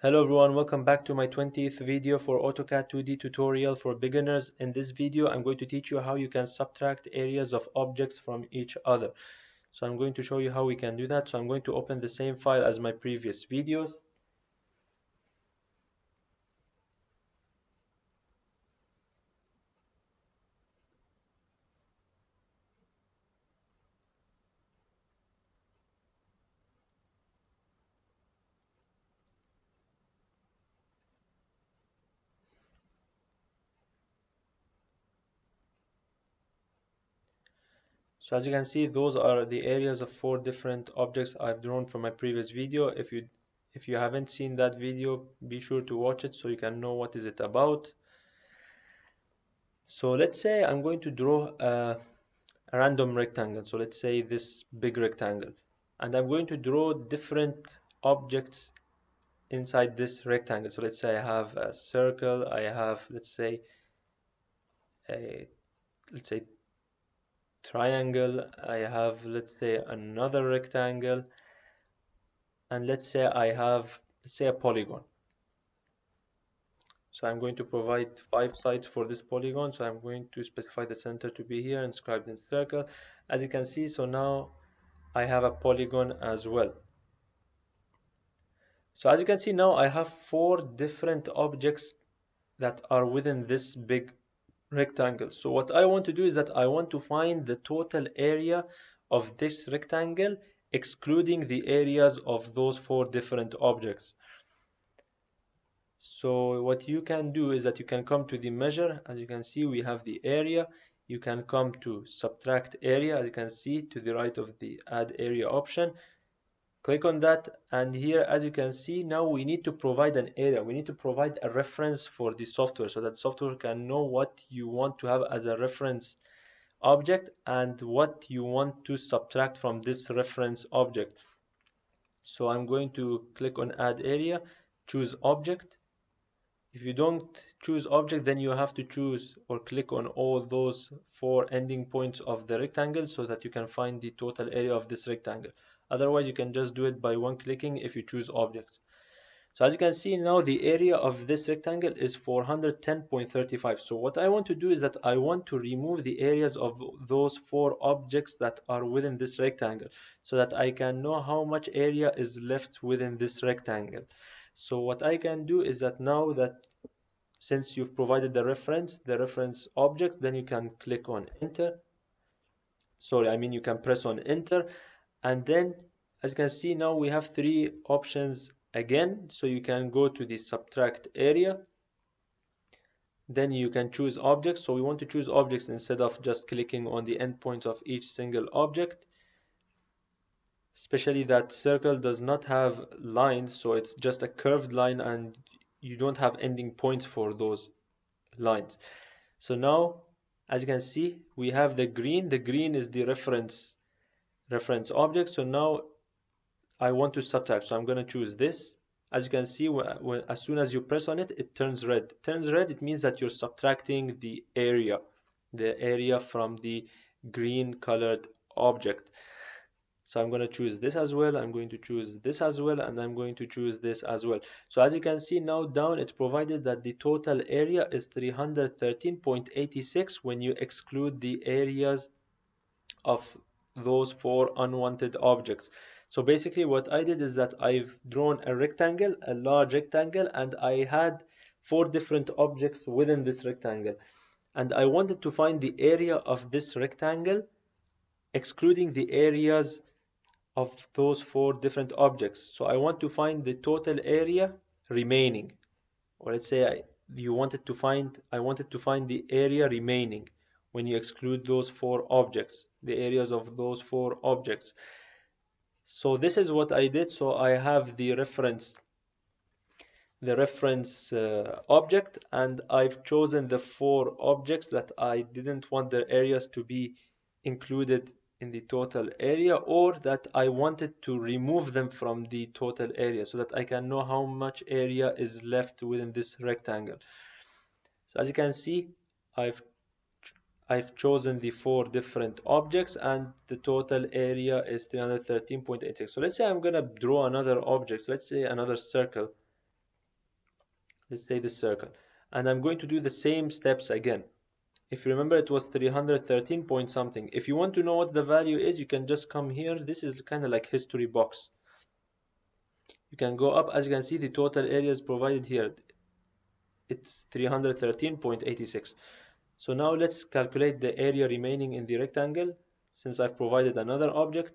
Hello everyone, welcome back to my 20th video for AutoCAD 2D tutorial for beginners. In this video, I'm going to teach you how you can subtract areas of objects from each other. So I'm going to show you how we can do that. So I'm going to open the same file as my previous videos. So as you can see, those are the areas of 4 different objects I've drawn from my previous video. If you haven't seen that video, be sure to watch it so you can know what is it about. So let's say I'm going to draw a random rectangle. So let's say this big rectangle. And I'm going to draw different objects inside this rectangle. So let's say I have a circle, I have a let's say triangle, I have let's say another rectangle, and let's say a polygon. So I'm going to provide 5 sides for this polygon. So I'm going to specify the center to be here inscribed in circle. As you can see, so now I have a polygon as well. So as you can see now, I have 4 different objects that are within this big rectangle. So what I want to do is that I want to find the total area of this rectangle, excluding the areas of those 4 different objects. So what you can do is that you can come to the measure. As you can see, we have the area. You can come to subtract area, as you can see to the right of the add area option. Click on that, and here as you can see now we need to provide an area. We need to provide a reference for the software so that software can know what you want to have as a reference object and what you want to subtract from this reference object. So I'm going to click on add area, choose object. If you don't choose object, then you have to choose or click on all those 4 ending points of the rectangle so that you can find the total area of this rectangle. Otherwise, you can just do it by one clicking if you choose objects. So as you can see now, the area of this rectangle is 410.35. So what I want to do is that I want to remove the areas of those 4 objects that are within this rectangle so that I can know how much area is left within this rectangle. So what I can do is that now that since you've provided the reference object, then you can click on enter. Sorry, I mean you can press on enter, and then as you can see now we have 3 options again. So you can go to the subtract area, then you can choose objects. So we want to choose objects instead of just clicking on the endpoints of each single object, especially that circle does not have lines, so it's just a curved line and you don't have ending points for those lines. So now as you can see we have the green is the reference object. So now I want to subtract, so I'm going to choose this. As you can see, as soon as you press on it, it turns red. It means that you're subtracting the area from the green colored object. So I'm going to choose this as well, I'm going to choose this as well, and I'm going to choose this as well. So as you can see now down, it's provided that the total area is 313.86 when you exclude the areas of those 4 unwanted objects. So basically what I did is that I've drawn a rectangle, a large rectangle, and I had 4 different objects within this rectangle. And I wanted to find the area of this rectangle, excluding the areas of those 4 different objects. So I want to find the total area remaining. Or let's say I wanted to find the area remaining when you exclude those 4 objects, the areas of those 4 objects. So this is what I did. So I have the reference object, and I've chosen the 4 objects that I didn't want their areas to be included in the total area, or that I wanted to remove them from the total area so that I can know how much area is left within this rectangle. So as you can see, I've chosen the 4 different objects and the total area is 313.86. So let's say I'm gonna draw another object. Let's say another circle. let's say this circle, and I'm going to do the same steps again. If you remember, it was 313 point something. If you want to know what the value is, you can just come here. This is kind of like history box. You can go up. As you can see, the total area is provided here. It's 313.86. So now let's calculate the area remaining in the rectangle, since I've provided another object.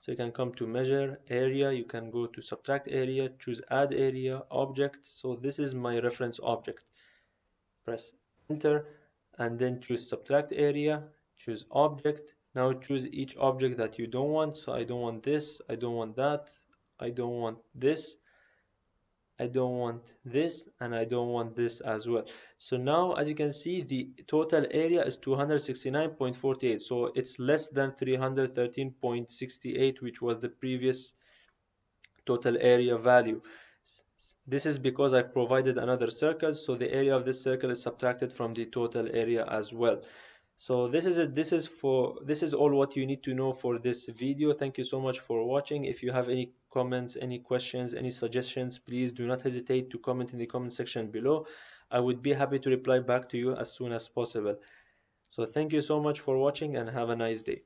So you can come to measure area, you can go to subtract area, choose add area, object. So this is my reference object. Press enter and then choose subtract area, choose object. Now choose each object that you don't want. So I don't want this, I don't want that, I don't want this, I don't want this, and I don't want this as well. So now, as you can see, the total area is 269.48. So it's less than 313.68, which was the previous total area value. This is because I've provided another circle, so the area of this circle is subtracted from the total area as well. So this is it. This is all what you need to know for this video. Thank you so much for watching. If you have any comments, any questions, any suggestions, please do not hesitate to comment in the comment section below. I would be happy to reply back to you as soon as possible. So thank you so much for watching and have a nice day.